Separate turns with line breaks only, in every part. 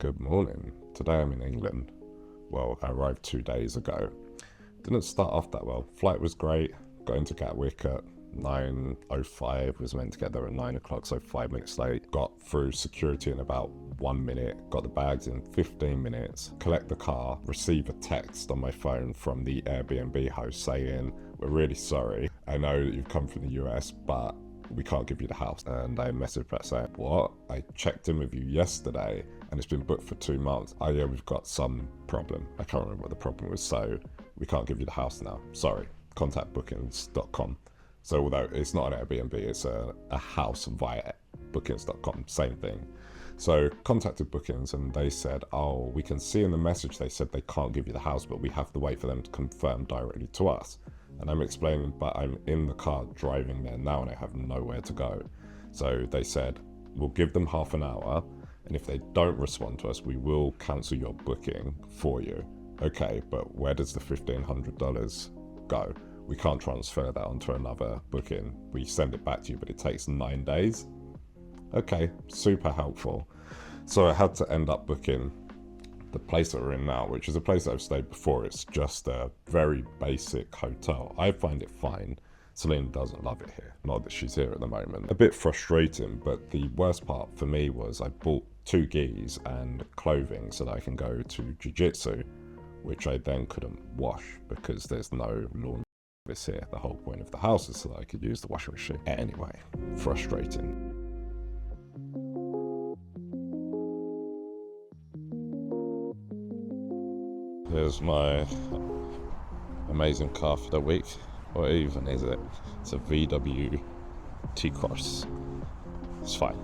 Good morning. Today I'm in England. Well, I arrived 2 days ago. Didn't start off that well. Flight was great. Got into Gatwick at 9:05. Was meant to get there at 9 o'clock, so 5 minutes late. Got through security in about 1 minute. Got the bags in 15 minutes. Collect the car. Receive a text on my phone from the Airbnb host saying, "We're really sorry. I know that you've come from the US, but we can't give you the house." And I messaged back saying, "What? I checked in with you yesterday and it's been booked for 2 months. Oh yeah, we've got some problem. I can't remember what the problem was, so we can't give you the house now. Sorry." Contact bookings.com. So although it's not an Airbnb, it's a house via bookings.com, same thing. So contacted Bookings and they said, "Oh, we can see in the message they said they can't give you the house, but we have to wait for them to confirm directly to us." And I'm explaining, but I'm in the car driving there now and I have nowhere to go. So they said, "We'll give them half an hour, and if they don't respond to us, we will cancel your booking for you." Okay, but where does the $1,500 go? We can't transfer that onto another booking. We send it back to you, but it takes 9 days. Okay, super helpful. So I had to end up booking the place that we're in now, which is a place that I've stayed before. It's just a very basic hotel. I find it fine. Celine doesn't love it here. Not that she's here at the moment. A bit frustrating, but the worst part for me was I bought 2 gis and clothing so that I can go to Jiu-jitsu, which I then couldn't wash because there's no laundry service here. The whole point of the house is so that I could use the washing machine. Anyway, frustrating. Here's my amazing car for the week. What even is it? It's a VW T-Cross. It's fine.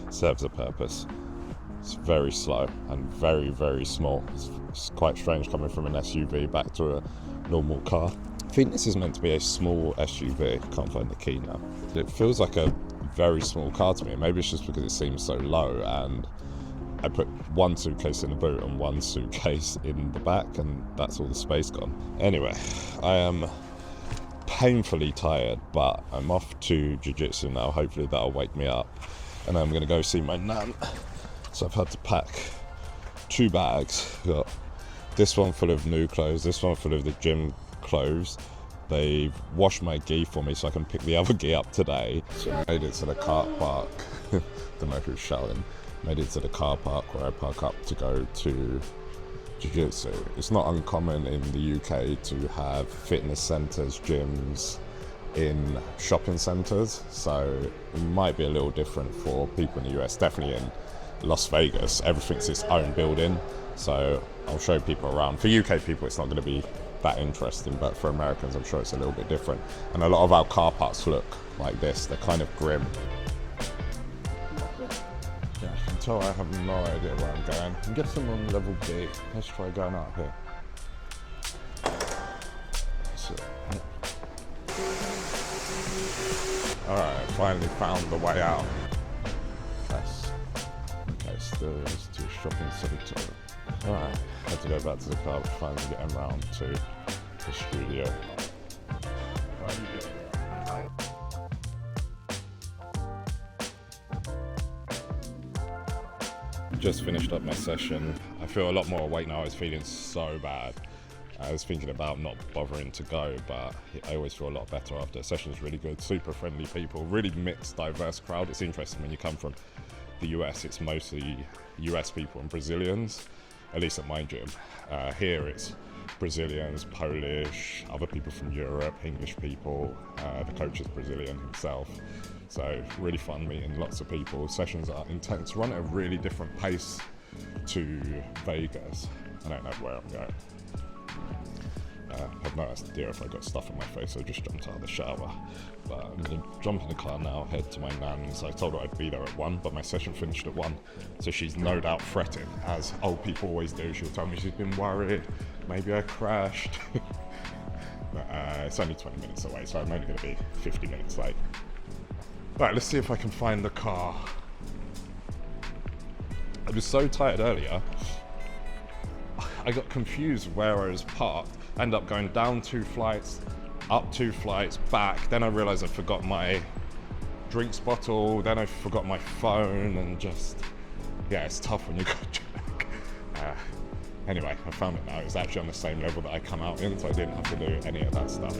Serves a purpose. It's very slow and very, very small. It's quite strange coming from an SUV back to a normal car. I think this is meant to be a small SUV. Can't find the key now. It feels like a very small car to me. Maybe it's just because it seems so low, and I put 1 suitcase in the boot and 1 suitcase in the back, and that's all the space gone. Anyway, I am painfully tired, but I'm off to Jiu-jitsu now. Hopefully that'll wake me up, and I'm going to go see my nan. So I've had to pack 2 bags. Got this one full of new clothes, this one full of the gym clothes. They've washed my gi for me so I can pick the other gi up today. So I made it to the car park. Don't know who's shouting. Made it to the car park where I park up to go to Jiu-jitsu. It's not uncommon in the UK to have fitness centres, gyms in shopping centres, so it might be a little different for people in the US. Definitely in Las Vegas, everything's its own building, so I'll show people around. For UK people it's not going to be that interesting, but for Americans I'm sure it's a little bit different. And a lot of our car parks look like this. They're kind of grim. Yeah, I can tell I have no idea where I'm going. I'm guessing on level B. Let's try going out here. So, alright, finally found the way out. Okay, stairs to shopping centre. Alright, had to go back to the car, but finally getting round to the studio. Just finished up my session. I feel a lot more awake now. I was feeling so bad. I was thinking about not bothering to go, but I always feel a lot better after. The session's really good, super friendly people, really mixed, diverse crowd. It's interesting when you come from the US, it's mostly US people and Brazilians, at least at my gym. Here it's Brazilians, Polish, other people from Europe, English people. The coach is Brazilian himself. So really fun meeting lots of people. Sessions are intense, run at a really different pace to Vegas. I don't know where I'm going. I have no idea if I got stuff on my face, so I just jumped out of the shower. But I'm gonna jump in the car now, head to my nan's. I told her I'd be there at 1, but my session finished at 1. So she's no doubt fretting, as old people always do. She'll tell me she's been worried, maybe I crashed. But it's only 20 minutes away, so I'm only gonna be 50 minutes late. Right, let's see if I can find the car. I was so tired earlier, I got confused where I was parked. I ended up going down 2 flights, up 2 flights, back. Then I realised I forgot my drinks bottle, then I forgot my phone, and just, yeah, it's tough when you got Anyway, I found it now. It's actually on the same level that I come out in, so I didn't have to do any of that stuff.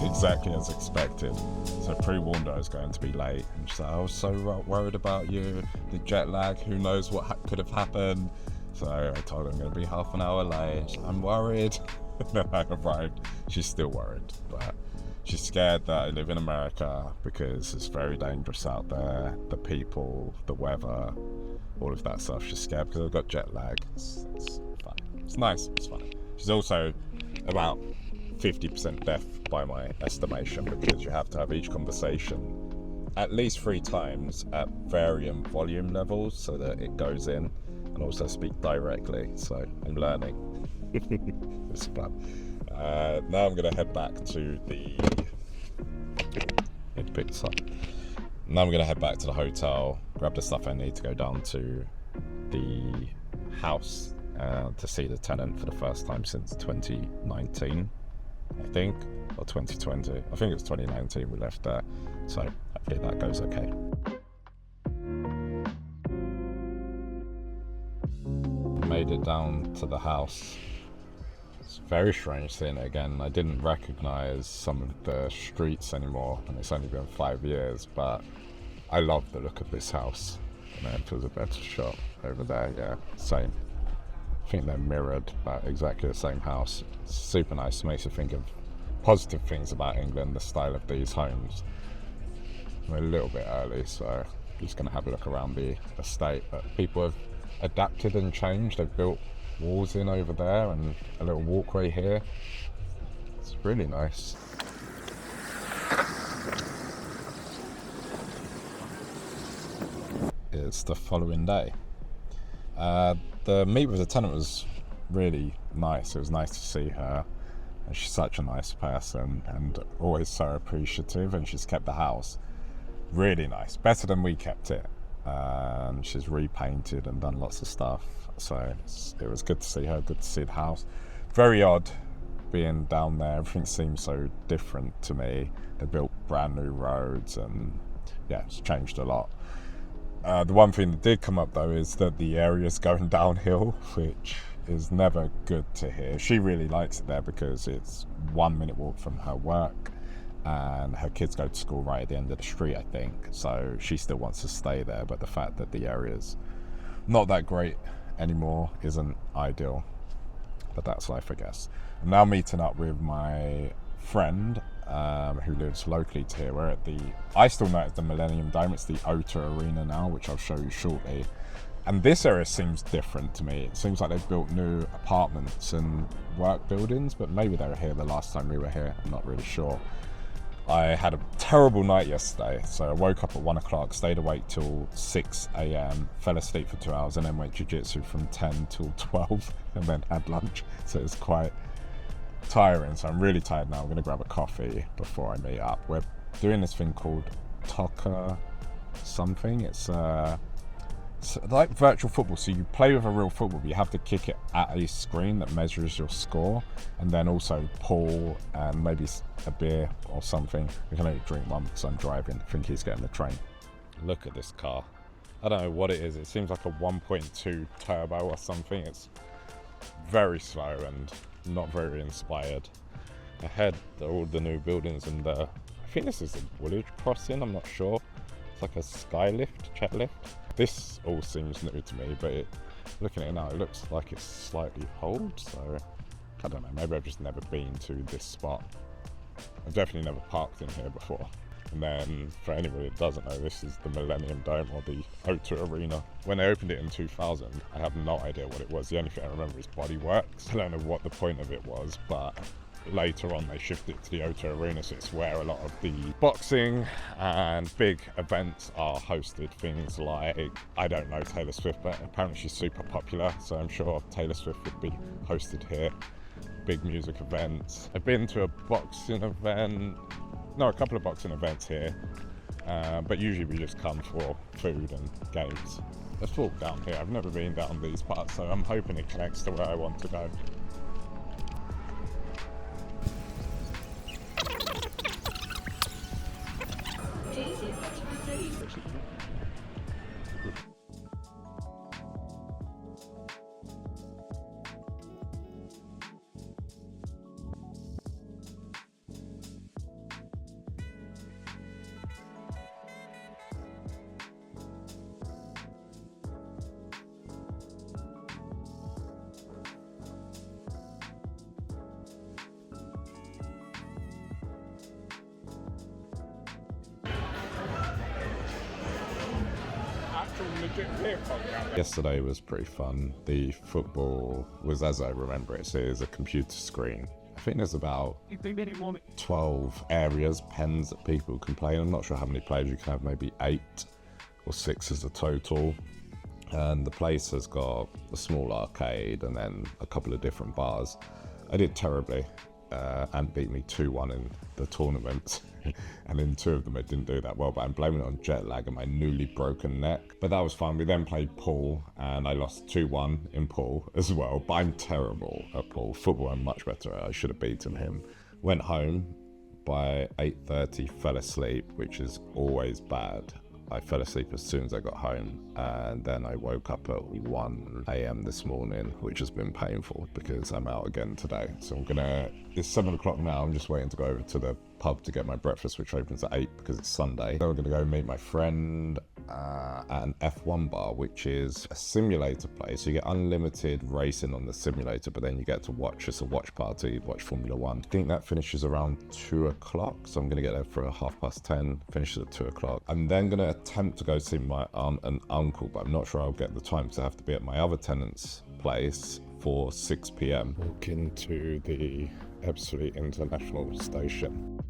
Exactly as expected. So pre-warned her I was going to be late, and she's like, I was so worried about you, the jet lag, who knows what could have happened. So I told her I'm going to be half an hour late. She's like, I'm worried. And then I arrived. She's still worried, but she's scared that I live in America because it's very dangerous out there. The people, the weather, all of that stuff. She's scared because I've got jet lag. It's fun. It's nice. It's fun. She's also about 50% deaf by my estimation, because you have to have each conversation at least 3 times at varying volume levels so that it goes in, and also speak directly. So I'm learning. It's fun. Now I'm going to head back to the... Need to pick this up. Now I'm going to head back to the hotel, grab the stuff I need to go down to the house to see the tenant for the first time since 2019, I think, or 2020. I think it was 2019 we left there, so hopefully that goes okay. Made it down to the house. It's very strange seeing it again. I didn't recognise some of the streets anymore, and it's only been 5 years, but I love the look of this house. And then there's a better shot over there, yeah, same. I think they're mirrored, but exactly the same house. It's super nice. Makes you think of positive things about England, the style of these homes. I'm a little bit early, so I'm just going to have a look around the estate. But people have adapted and changed. They've built walls in over there and a little walkway here. It's really nice. It's the following day. The meet with the tenant was really nice. It was nice to see her. And she's such a nice person and always so appreciative, and she's kept the house really nice, better than we kept it. She's repainted and done lots of stuff, so it was good to see her, good to see the house. Very odd being down there. Everything seems so different to me. They built brand new roads, and yeah, it's changed a lot. The one thing that did come up though is that the area's going downhill, which is never good to hear. She really likes it there because it's 1 minute walk from her work, and her kids go to school right at the end of the street, I think. So she still wants to stay there, but the fact that the area's not that great anymore isn't ideal. But that's life, I guess. I'm now meeting up with my friend who lives locally to here. We're at I still know it's the Millennium Dome. It's the O2 Arena now, which I'll show you shortly. And this area seems different to me. It seems like they've built new apartments and work buildings, but maybe they were here the last time we were here. I'm not really sure. I had a terrible night yesterday, so I woke up at 1 o'clock, stayed awake till 6 a.m, fell asleep for 2 hours, and then went jiu-jitsu from 10 till 12, and then had lunch. So it was quite tiring, so I'm really tired now. I'm going to grab a coffee before I meet up. We're doing this thing called Toca something. It's like virtual football, so you play with a real football, but you have to kick it at a screen that measures your score, and then also pull and maybe a beer or something. We can only drink one because I'm driving. I think he's getting the train. Look at this car. I don't know what it is. It seems like a 1.2 turbo or something. It's very slow and not very inspired. Ahead are all the new buildings, and I think this is a Woolwich crossing, I'm not sure. It's like a sky lift, jet lift. This all seems new to me, but looking at it now, it looks like it's slightly old, so I don't know, maybe I've just never been to this spot. I've definitely never parked in here before. And then, for anybody that doesn't know, this is the Millennium Dome, or the O2 Arena. When they opened it in 2000, I have no idea what it was. The only thing I remember is bodyworks. I don't know what the point of it was, but later on they shifted it to the O2 Arena, so it's where a lot of the boxing and big events are hosted. Things like, I don't know Taylor Swift, but apparently she's super popular, so I'm sure Taylor Swift would be hosted here. Big music events. I've been to a couple of boxing events here, but usually we just come for food and games. Let's walk down here. I've never been down these parts, so I'm hoping it connects to where I want to go. Yesterday was pretty fun. The football was as I remember it, so it's a computer screen. I think there's about 12 areas, pens that people can play. I'm not sure how many players you can have, maybe 8 or 6 as a total. And the place has got a small arcade and then a couple of different bars. I did terribly and beat me 2-1 in the tournament. And in 2 of them I didn't do that well, but I'm blaming it on jet lag and my newly broken neck. But that was fun. We then played pool and I lost 2-1 in pool as well, but I'm terrible at pool. Football I'm much better at. I should have beaten him. Went home by 8:30, fell asleep, which is always bad. I fell asleep as soon as I got home, and then I woke up at 1 a.m. this morning, which has been painful because I'm out again today. So it's 7 o'clock now, I'm just waiting to go over to the pub to get my breakfast, which opens at 8 because it's Sunday. Then we're gonna go meet my friend at an F1 bar, which is a simulator place. You get unlimited racing on the simulator, but then you get to watch, it's a watch party, watch Formula 1. I think that finishes around 2 o'clock, so I'm gonna get there for 10:30, finishes at 2 o'clock. I'm then gonna attempt to go see my aunt and uncle, but I'm not sure I'll get the time because I have to be at my other tenant's place for 6 p.m. Walk into the Ebbsfleet International Station.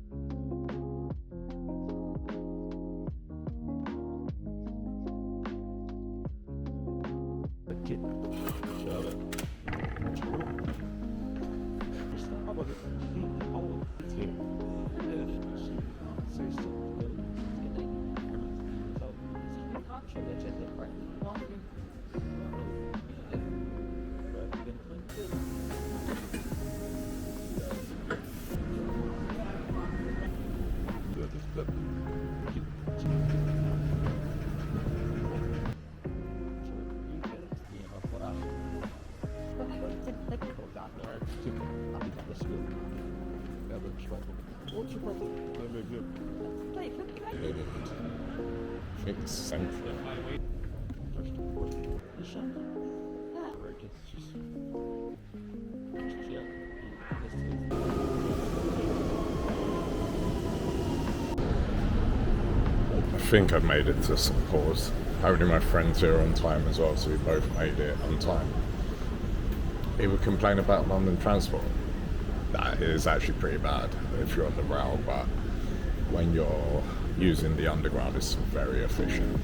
It's central. I think I've made it to St. Paul's. Only my friends here are on time as well, so we both made it on time. People complain about London transport. That is actually pretty bad if you're on the rail, but when you're using the underground, it's very efficient.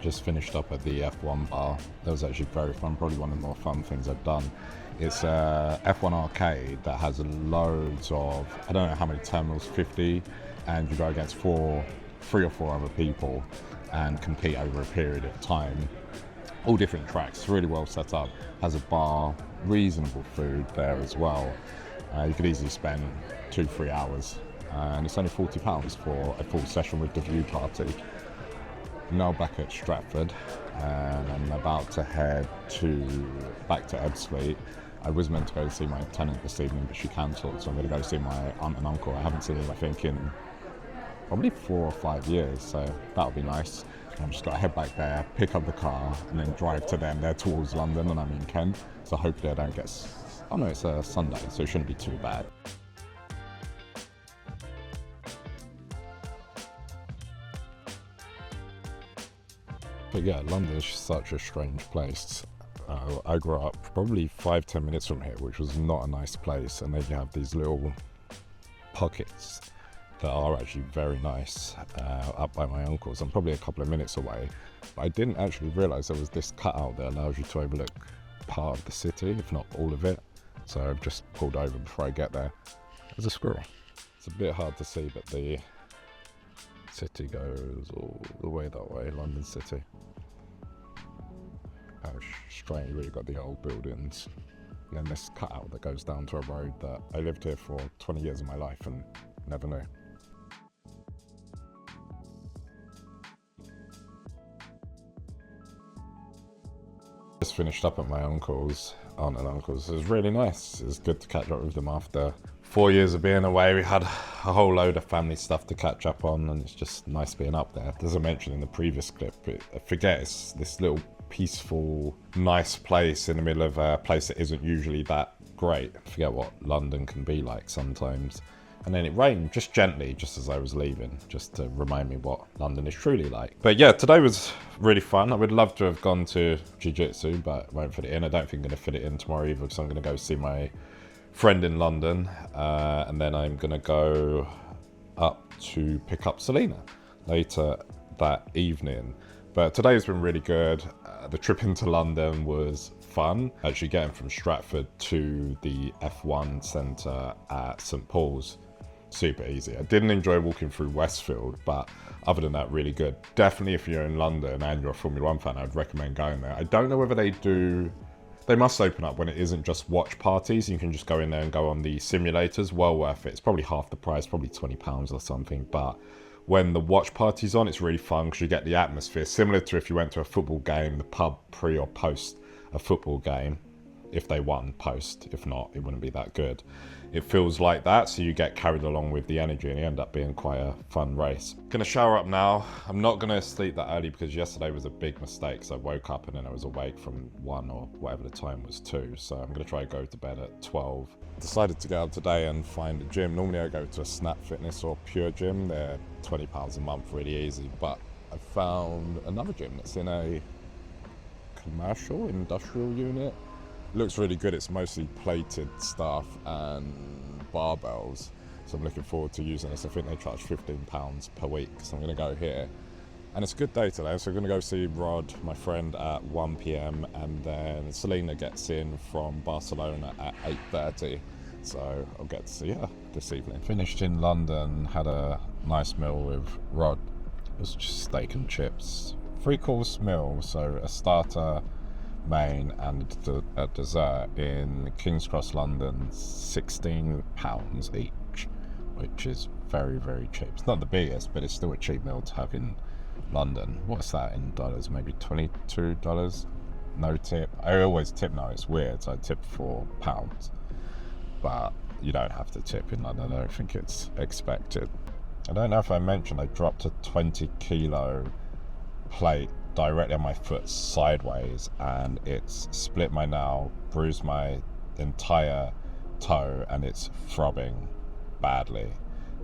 Just finished up at the F1 bar. That was actually very fun, probably one of the more fun things I've done. It's a F1 arcade that has loads of, I don't know how many terminals, 50, and you go against 3 or 4 other people and compete over a period of time. All different tracks, really well set up. Has a bar, reasonable food there as well. You could easily spend 2-3 hours, and it's only £40 for a full session with the view party. Now back at Stratford, and I'm about to head back to Ebbsfleet. I was meant to go see my tenant this evening, but she cancelled, so I'm going to go see my aunt and uncle. I haven't seen them, I think, in probably 4 or 5 years, so that'll be nice. I'm just got to head back there, pick up the car, and then drive to them. They're towards London, and I'm in Kent, so hopefully I don't get... Oh no, it's a Sunday, so it shouldn't be too bad. But yeah, London is such a strange place. I grew up probably 5-10 minutes from here, which was not a nice place, and then you have these little pockets that are actually very nice up by my uncle's. I'm probably a couple of minutes away, but I didn't actually realise there was this cutout that allows you to overlook part of the city, if not all of it. So I've just pulled over before I get there. There's a squirrel. It's a bit hard to see, but the city goes all the way that way, London City. Straight, you really got the old buildings. And then this cutout that goes down to a road that I lived here for 20 years of my life and never knew. Just finished up at my aunt and uncle's. It was really nice. It was good to catch up with them after 4 years of being away. We had a whole load of family stuff to catch up on, and it's just nice being up there. As I mentioned in the previous clip, I forget it's this little peaceful, nice place in the middle of a place that isn't usually that great. I forget what London can be like sometimes. And then it rained just gently, just as I was leaving, just to remind me what London is truly like. But yeah, today was really fun. I would love to have gone to Jiu-jitsu, but I won't fit it in. I don't think I'm going to fit it in tomorrow either, because I'm going to go see my friend in London. And then I'm going to go up to pick up Selena later that evening. But today's been really good. The trip into London was fun. Actually getting from Stratford to the F1 Centre at St Paul's, super easy. I didn't enjoy walking through Westfield, but other than that, really good. Definitely if you're in London and you're a Formula 1 fan, I'd recommend going there. I don't know whether they must open up when it isn't just watch parties. You can just go in there and go on the simulators. Well worth it. It's probably half the price, probably £20 or something, but when the watch party's on, it's really fun because you get the atmosphere, similar to if you went to a football game, the pub pre or post a football game. If they won, post. If not, it wouldn't be that good. It feels like that, so you get carried along with the energy and it ended up being quite a fun race. Gonna shower up now. I'm not gonna sleep that early because yesterday was a big mistake. So I woke up and then I was awake from 1 or whatever the time was 2. So I'm gonna try to go to bed at 12. Decided to go out today and find a gym. Normally I go to a Snap Fitness or Pure Gym. They're £20 a month, really easy. But I found another gym that's in a commercial industrial unit. Looks really good. It's mostly plated stuff and barbells, so I'm looking forward to using this. I think they charge £15 per week, so I'm going to go here. And it's a good day today, so I'm going to go see Rod, my friend, at 1 p.m, and then Selena gets in from Barcelona at 8:30, so I'll get to see her this evening. Finished in London, had a nice meal with Rod. It was just steak and chips. 3-course meal, so a starter, main and a dessert in King's Cross, London, £16 each, which is very, very cheap. It's not the biggest, but it's still a cheap meal to have in London. What's that in dollars? Maybe $22? No tip. I always tip now, it's weird, so I tip £4. But you don't have to tip in London. I don't think it's expected. I don't know if I mentioned I dropped a 20 kilo plate directly on my foot sideways, and it's split my nail, bruised my entire toe, and it's throbbing badly.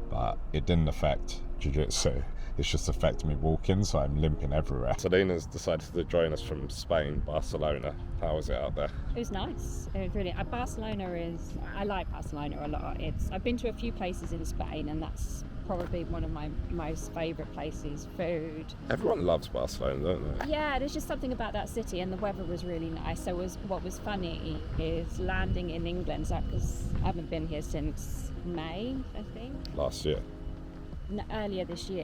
But it didn't affect jiu-jitsu. It's just affected me walking, so I'm limping everywhere. Selena's decided to join us from Spain, Barcelona. How was it out there?
It was nice. It was really. I like Barcelona a lot. I've been to a few places in Spain, and that's probably one of my most favourite places. Food.
Everyone loves Barcelona, don't they?
Yeah, there's just something about that city, and the weather was really nice. So what was funny is landing in England, because I haven't been here since May, I think.
Last year.
No, earlier this year.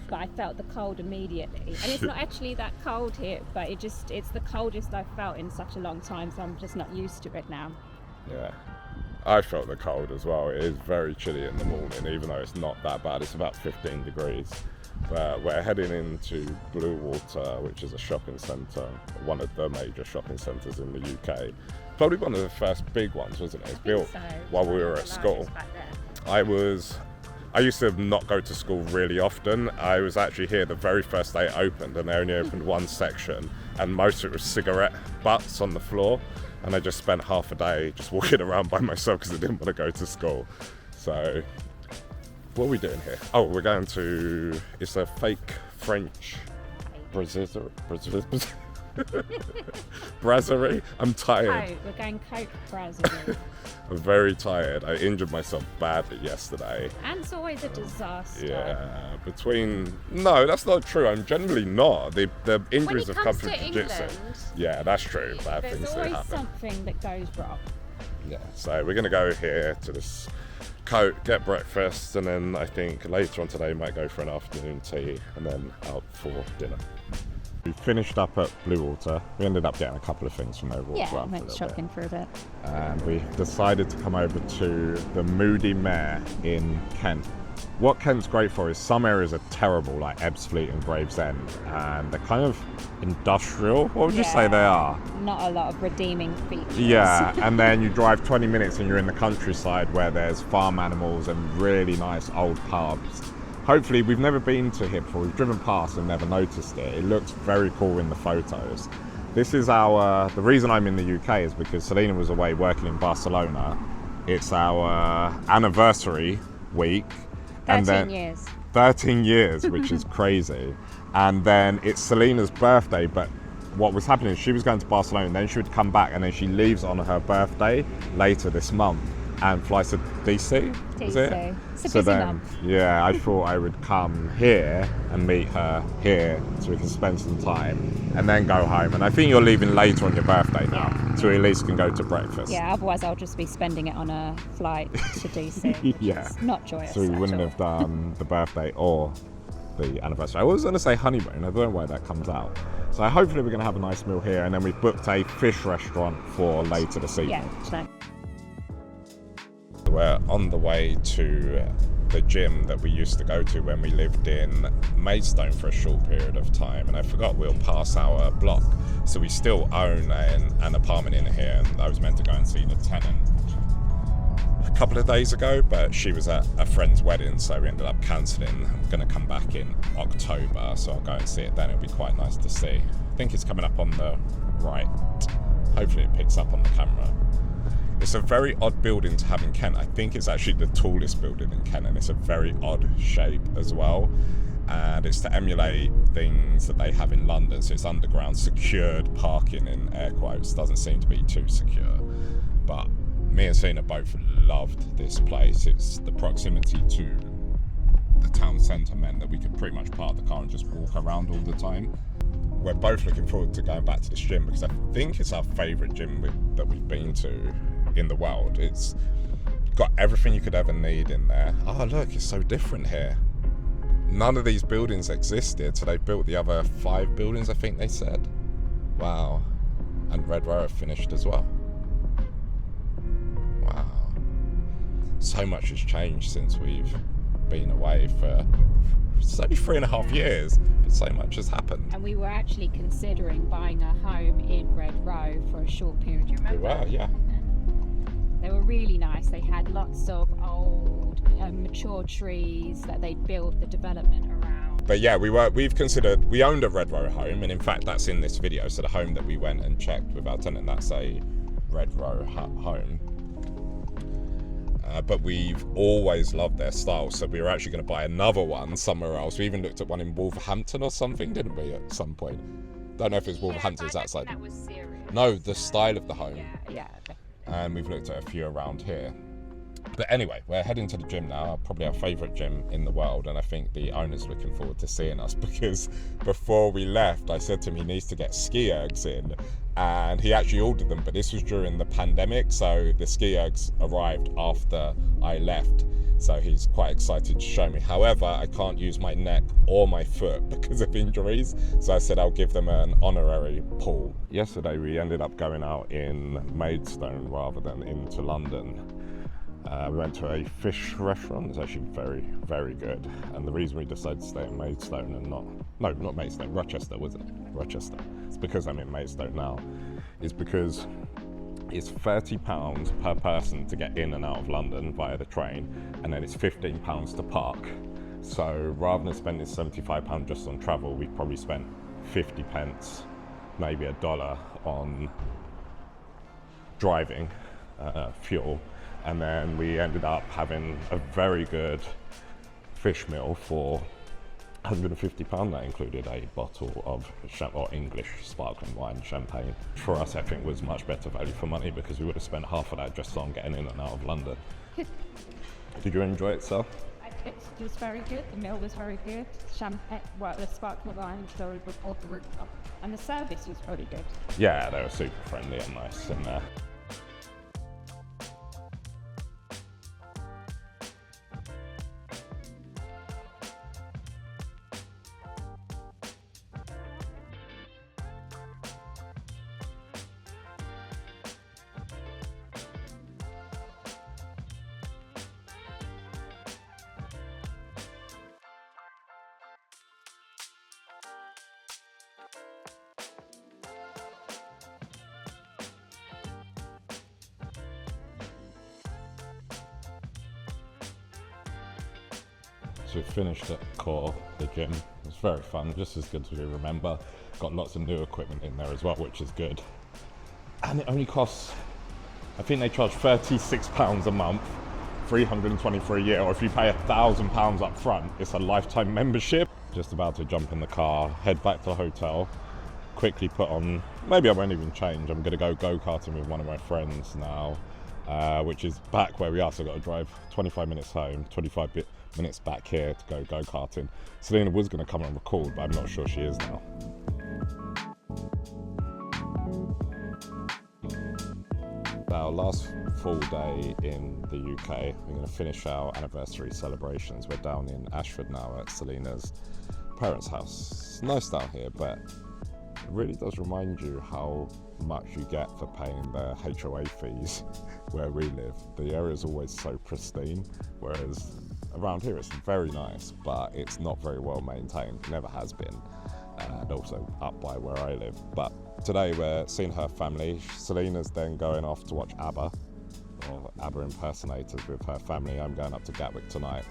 But
I felt the cold immediately, and it's not actually that cold here, but it's the coldest I've felt in such a long time, so I'm just not used to it now.
Yeah, I felt the cold as well. It is very chilly in the morning, even though it's not that bad. It's about 15 degrees. But we're heading into Bluewater, which is a shopping centre, one of the major shopping centres in the UK. Probably one of the first big ones, wasn't it? It was built while we were at school. I used to not go to school really often. I was actually here the very first day it opened, and they only opened one section, and most of it was cigarette butts on the floor. And I just spent half a day just walking around by myself because I didn't want to go to school. So, what are we doing here? Oh, we're going to, it's a fake French brasserie. I'm tired.
Coke. We're going Coke brasserie.
I'm very tired. I injured myself badly yesterday.
And it's always a disaster.
Yeah, no, that's not true. I'm generally not. The injuries have come from jiu-jitsu. Yeah, that's true. Bad things do happen.
There's always something that goes wrong.
Yeah, so we're going to go here to this coat, get breakfast, and then I think later on today might go for an afternoon tea and then out for dinner. We finished up at Bluewater. We ended up getting a couple of things from there.
Yeah, went shopping for a bit.
And we decided to come over to the Moody Mare in Kent. What Kent's great for is some areas are terrible, like Ebbsfleet and Gravesend, and they're kind of industrial. What would you say they are?
Not a lot of redeeming features.
Yeah, and then you drive 20 minutes and you're in the countryside where there's farm animals and really nice old pubs. Hopefully, we've never been to here before. We've driven past and never noticed it. It looks very cool in the photos. This is the reason I'm in the UK is because Selena was away working in Barcelona. It's our anniversary week.
13 years.
13 years, which is crazy. And then it's Selena's birthday, but what was happening is she was going to Barcelona and then she would come back and then she leaves on her birthday later this month and flies to DC. Is it?
It's a busy month.
Yeah, I thought I would come here and meet her here so we can spend some time and then go home. And I think you're leaving later on your birthday now, so we at least can go to breakfast.
Yeah, otherwise I'll just be spending it on a flight to DC, which is not joyous.
So we wouldn't have done the birthday or the anniversary. I was going to say honeymoon, I don't know why that comes out. So hopefully we're going to have a nice meal here, and then we've booked a fish restaurant for later this evening.
Yeah,
we're on the way to the gym that we used to go to when we lived in Maidstone for a short period of time, and I forgot we'll pass our block. So we still own an apartment in here, and I was meant to go and see the tenant a couple of days ago, but she was at a friend's wedding, so we ended up cancelling. I'm going to come back in October, so I'll go and see it then. It'll be quite nice to see. I think it's coming up on the right. Hopefully it picks up on the camera. It's a very odd building to have in Kent. I think it's actually the tallest building in Kent, and it's a very odd shape as well. And it's to emulate things that they have in London, so it's underground, secured parking in air quotes. Doesn't seem to be too secure. But me and Selena both loved this place. It's the proximity to the town centre meant that we could pretty much park the car and just walk around all the time. We're both looking forward to going back to this gym because I think it's our favourite gym that we've been to in the world. It's got everything you could ever need in there. Oh look, it's so different here. None of these buildings existed, so they built the other 5 buildings, I think they said. Wow. And Red Row finished as well. Wow. So much has changed since we've been away for it's only 3.5 years, but so much has happened.
And we were actually considering buying a home in Red Row for a short period. Do you remember?
We were, yeah.
They were really nice. They had lots of old, mature trees that they'd built the development around.
But yeah, we owned a Red Row home, and in fact that's in this video. So the home that we went and checked with our tenant, that's a Red Row home. But we've always loved their style, so we were actually going to buy another one somewhere else. We even looked at one in Wolverhampton or something, didn't we, at some point? Don't know if it's Wolverhampton's outside.
That was serious.
No, the style of the home.
Yeah.
And we've looked at a few around here. But anyway, we're heading to the gym now, probably our favourite gym in the world, and I think the owner's looking forward to seeing us because before we left, I said to him he needs to get ski ergs in, and he actually ordered them, but this was during the pandemic, so the ski ergs arrived after I left, so he's quite excited to show me. However, I can't use my neck or my foot because of injuries, so I said I'll give them an honorary pull. Yesterday we ended up going out in Maidstone rather than into London. We went to a fish restaurant. It's actually very, very good. And the reason we decided to stay in Maidstone and not Maidstone, Rochester, was it? Rochester. It's because I'm in Maidstone now. Is because it's £30 per person to get in and out of London via the train, and then it's £15 to park. So rather than spending £75 just on travel, we've probably spent 50p, maybe $1 on driving, fuel. And then we ended up having a very good fish meal for £150. That included a bottle of English sparkling wine, champagne. For us, I think was much better value for money because we would have spent half of that just on getting in and out of London. Did you enjoy it, Sal?
It was very good. The meal was very good. Champagne, the sparkling wine, sorry, and the service was really good.
Yeah, they were super friendly and nice in there. So we finished at Core, the gym. It was very fun, just as good as we remember. Got lots of new equipment in there as well, which is good. And it only costs, I think they charge £36 a month, $320 for a year, or if you pay £1,000 up front, it's a lifetime membership. Just about to jump in the car, head back to the hotel, quickly put on, maybe I won't even change, I'm gonna go go-karting with one of my friends now, which is back where we are, so I've got to drive 25 minutes home, 25 minutes back here to go go-karting. Selena was gonna come and record, but I'm not sure she is now. Our last full day in the UK. We're going to finish our anniversary celebrations. We're down in Ashford now at Selena's parents' house. It's nice down here, but it really does remind you how much you get for paying the HOA fees where we live. The area is always so pristine, whereas around here it's very nice, but it's not very well maintained. Never has been, and also up by where I live. But today we're seeing her family. Selena's then going off to watch ABBA, or ABBA impersonators with her family. I'm going up to Gatwick tonight,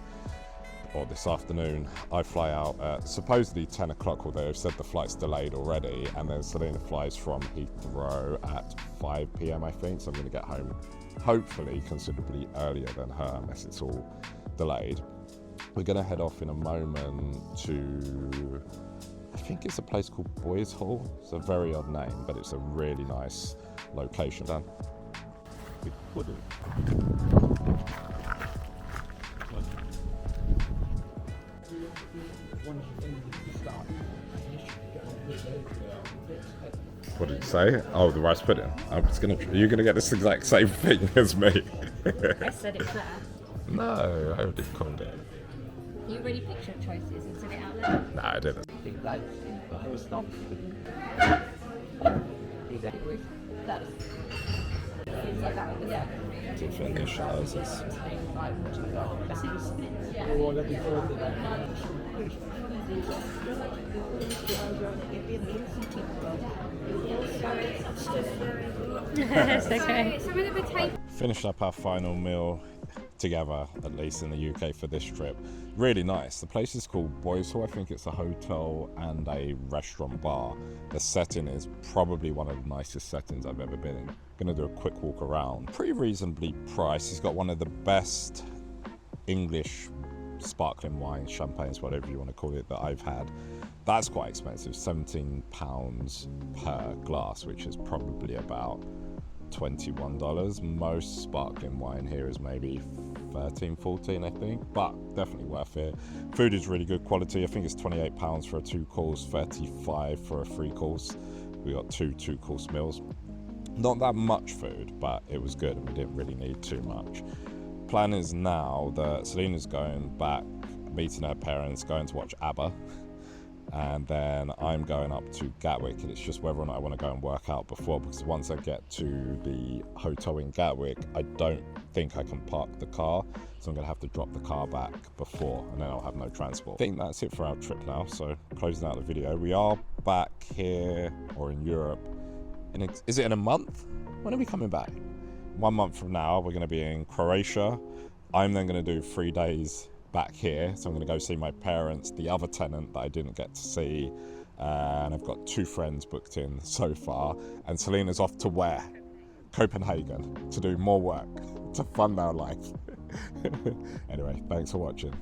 or this afternoon. I fly out at supposedly 10 o'clock, although they've said the flight's delayed already, and then Selena flies from Heathrow at 5 p.m. I think, so I'm going to get home hopefully considerably earlier than her, unless it's all delayed. We're going to head off in a moment to, I think it's a place called Boys Hall. It's a very odd name, but it's a really nice location. Done. We couldn't. What did you say? Oh, the rice pudding. You're gonna get this exact same thing as me.
I said it better.
No, I already called it.
You already picked your choices and said it out loud?
No, I didn't. To finish houses.
It's okay.
Finished up our final meal together, at least in the UK for this trip. Really nice. The place is called Boys Hall. I think it's a hotel and a restaurant bar. The setting is probably one of the nicest settings I've ever been in. Gonna do a quick walk around. Pretty reasonably priced. He's got one of the best English sparkling wines, champagnes, whatever you want to call it, that I've had. That's quite expensive, £17 per glass, which is probably about $21. Most sparkling wine here is maybe 13, 14, I think, but definitely worth it. Food is really good quality. I think it's £28 for a 2-course, 35 for a 3-course. We got two 2-course meals. Not that much food, but it was good and we didn't really need too much. Plan is now that Selena's going back, meeting her parents, going to watch ABBA, and then I'm going up to Gatwick, and it's just whether or not I want to go and work out before, because once I get to the hotel in Gatwick, I don't think I can park the car, so I'm going to have to drop the car back before, and then I'll have no transport. I think that's it for our trip now, so closing out the video. We are back here, or in Europe, is it in a month? When are we coming back? 1 month from now, we're going to be in Croatia. I'm then going to do 3 days back here, so I'm going to go see my parents, the other tenant that I didn't get to see, and I've got 2 friends booked in so far, and Selena's off to where? Copenhagen, to do more work, to fund our life. Anyway, thanks for watching.